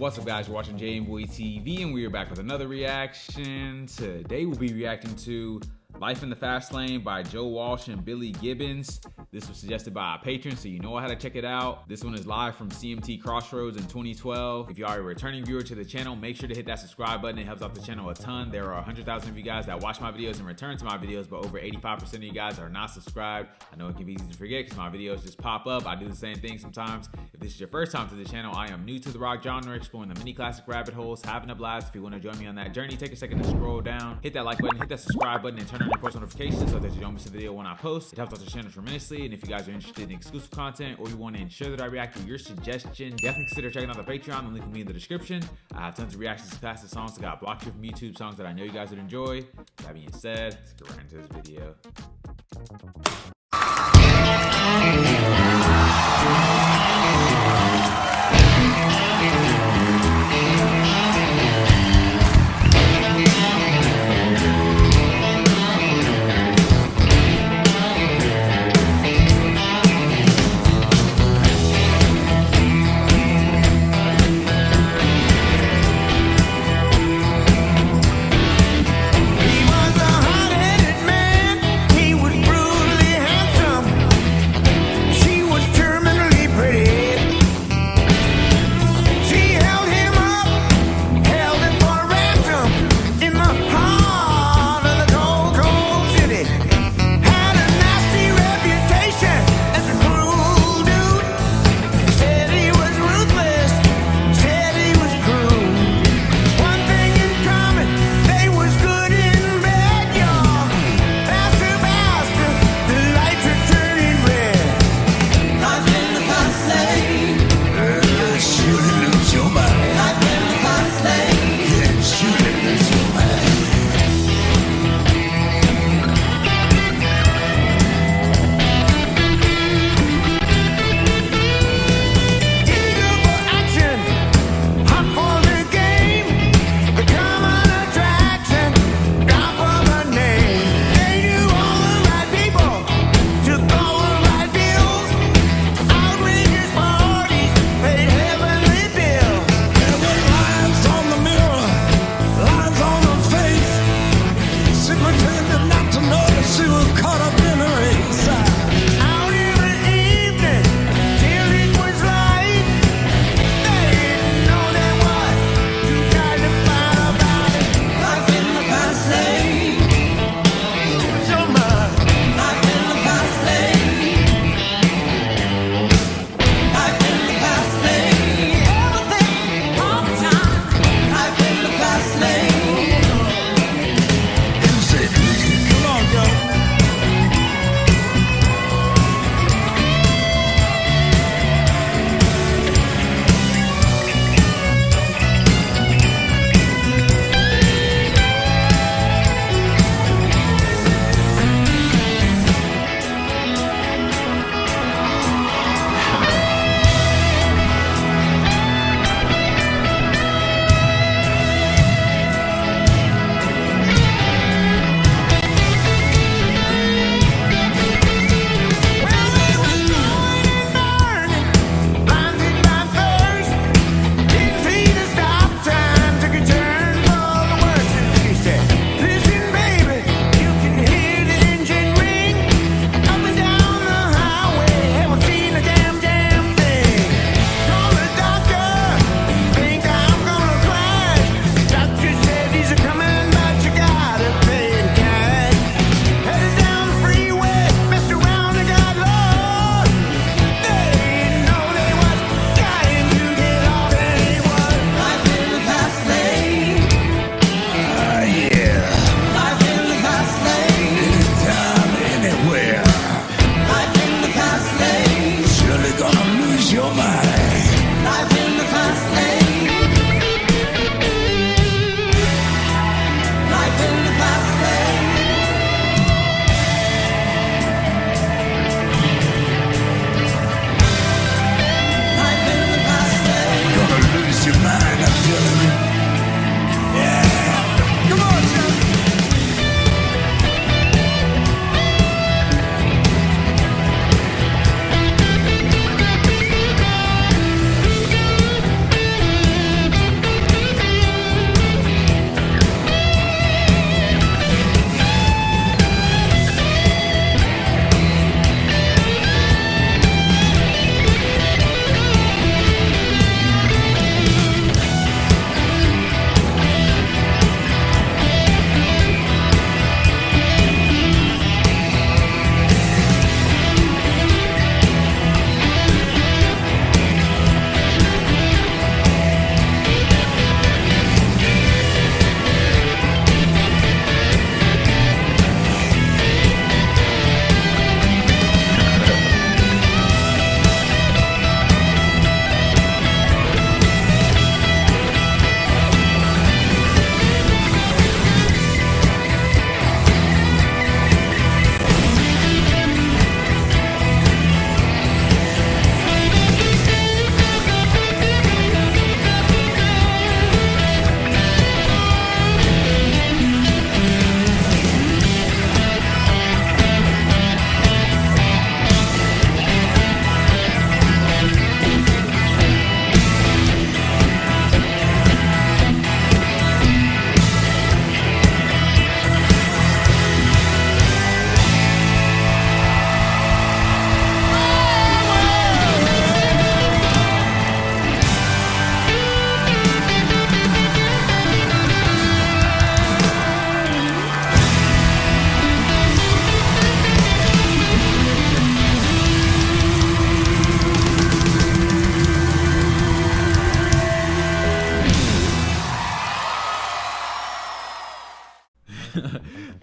What's up, guys? You're watching JMBoy TV, and we are back with another reaction. Today we'll be reacting to Life in the Fast Lane by Joe Walsh and Billy Gibbons. This was suggested by a patron, so you know how to check it out. This one is live from CMT Crossroads in 2012. If you are a returning viewer to the channel, make sure to hit that subscribe button. It helps out the channel a ton. There are 100,000 of you guys that watch my videos and return to my videos, but over 85% of you guys are not subscribed. I know it can be easy to forget because my videos just pop up. I do the same thing sometimes. If this is your first time to the channel, I am new to the rock genre, exploring the mini classic rabbit holes, having a blast. If you want to join me on that journey, take a second to scroll down, hit that like button, hit that subscribe button, and turn on your post notifications so that you don't miss a video when I post. It helps out the channel tremendously. And if you guys are interested in exclusive content or you want to ensure that I react to your suggestion, definitely consider checking out the Patreon. The link will be in the description. I have tons of reactions to past songs that got blocked here from YouTube, songs that I know you guys would enjoy. That being said, let's get right into this video. He was a hard-headed man. He was brutally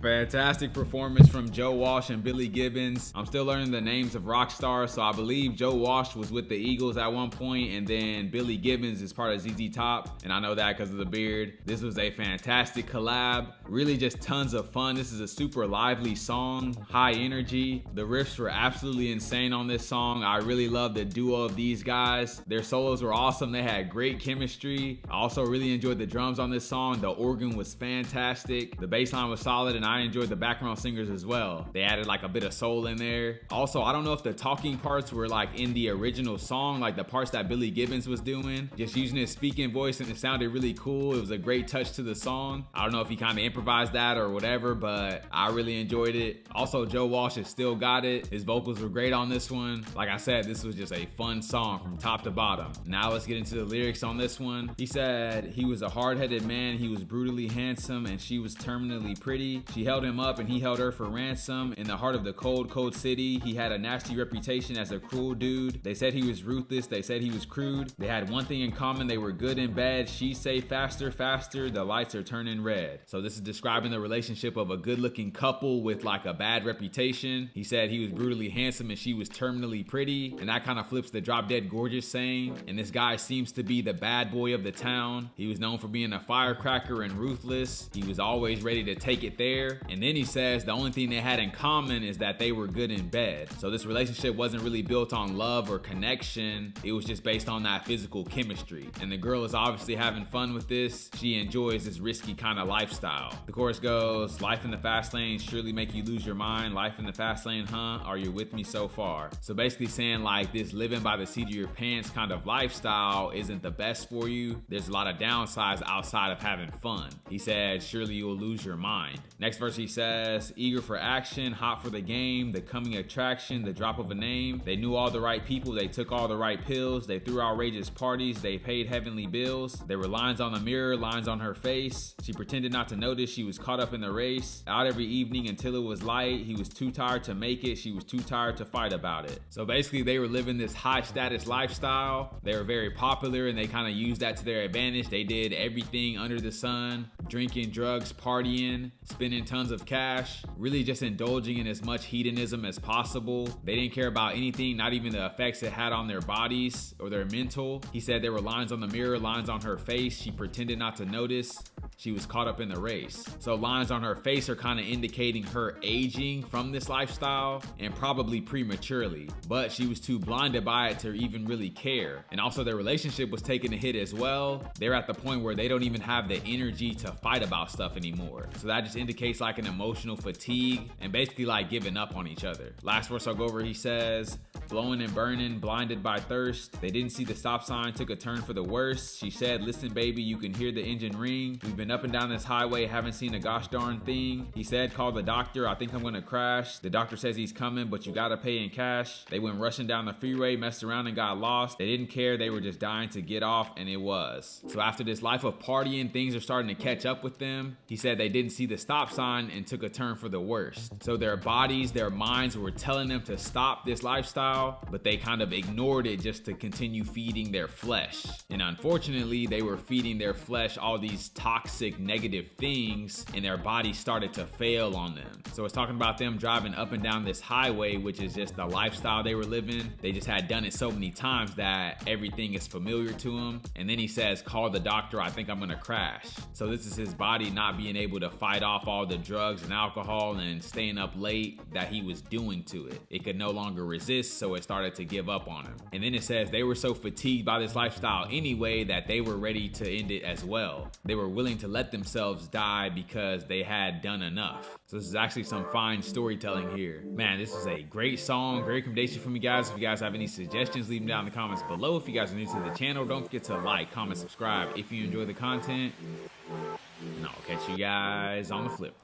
Fantastic performance from Joe Walsh and Billy Gibbons. I'm still learning the names of rock stars, so I believe Joe Walsh was with the Eagles at one point, and then Billy Gibbons is part of ZZ Top, and I know that because of the beard. This was a fantastic collab. Really just tons of fun. This is a super lively song, high energy. The riffs were absolutely insane on this song. I really love the duo of these guys. Their solos were awesome. They had great chemistry. I also really enjoyed the drums on this song. The organ was fantastic. The bass line was solid, and I enjoyed the background singers as well. They added like a bit of soul in there. Also, I don't know if the talking parts were like in the original song, like the parts that Billy Gibbons was doing, just using his speaking voice, and it sounded really cool. It was a great touch to the song. I don't know if he kind of improvised that or whatever, but I really enjoyed it. Also, Joe Walsh has still got it. His vocals were great on this one. Like I said, this was just a fun song from top to bottom. Now let's get into the lyrics on this one. He said he was a hard-headed man, he was brutally handsome, and she was terminally pretty. She held him up and he held her for ransom. In the heart of the cold, cold city, he had a nasty reputation as a cruel dude. They said he was ruthless, they said he was crude. They had one thing in common, they were good in bed. She say faster, faster, the lights are turning red. So this is describing the relationship of a good-looking couple with like a bad reputation. He said he was brutally handsome and she was terminally pretty, and that kind of flips the drop dead gorgeous saying. And this guy seems to be the bad boy of the town. He was known for being a firecracker and ruthless. He was always ready to take it there. And then he says the only thing they had in common is that they were good in bed. So this relationship wasn't really built on love or connection. It was just based on that physical chemistry. And the girl is obviously having fun with this. She enjoys this risky kind of lifestyle. The chorus goes, life in the fast lane surely make you lose your mind. Life in the fast lane, huh? Are you with me so far? So basically saying like this living by the seat of your pants kind of lifestyle isn't the best for you. There's a lot of downsides outside of having fun. He said, surely you'll lose your mind. Next verse he says, eager for action, hot for the game, the coming attraction, the drop of a name. They knew all the right people, they took all the right pills, they threw outrageous parties, they paid heavenly bills. There were lines on the mirror, lines on her face. She pretended not to notice, she was caught up in the race. Out every evening until it was light, he was too tired to make it, she was too tired to fight about it. So basically they were living this high status lifestyle. They were very popular and they kind of used that to their advantage. They did everything under the sun, drinking, drugs, partying, spending tons of cash, really just indulging in as much hedonism as possible. They didn't care about anything, not even the effects it had on their bodies or their mental. He said there were lines on the mirror, lines on her face. She pretended not to notice. She was caught up in the race. So lines on her face are kind of indicating her aging from this lifestyle, and probably prematurely, but she was too blinded by it to even really care. And also their relationship was taking a hit as well. They're at the point where they don't even have the energy to fight about stuff anymore. So that just indicates like an emotional fatigue and basically like giving up on each other. Last verse I'll go over, he says, blowing and burning, blinded by thirst. They didn't see the stop sign, took a turn for the worse. She said, listen baby, you can hear the engine ring. We've been up and down this highway, haven't seen a gosh darn thing. He said, call the doctor, I think I'm gonna crash. The doctor says he's coming, but you gotta pay in cash. They went rushing down the freeway, messed around and got lost. They didn't care, they were just dying to get off, and it was. So after this life of partying, things are starting to catch up with them. He said they didn't see the stop sign and took a turn for the worst. So their bodies, their minds were telling them to stop this lifestyle, but they kind of ignored it just to continue feeding their flesh. And unfortunately, they were feeding their flesh all these toxic, negative things, and their body started to fail on them. So it's talking about them driving up and down this highway, which is just the lifestyle they were living. They just had done it so many times that everything is familiar to them. And then he says, call the doctor, I think I'm gonna crash. So this is his body not being able to fight off all the drugs and alcohol and staying up late that he was doing to it. It could no longer resist, so it started to give up on him. And then it says they were so fatigued by this lifestyle anyway that they were ready to end it as well. They were willing to let themselves die because they had done enough. So this is actually some fine storytelling here. Man, this is a great song, great recommendation from you guys. If you guys have any suggestions, leave them down in the comments below. If you guys are new to the channel, don't forget to like, comment, subscribe if you enjoy the content. And I'll catch you guys on the flip.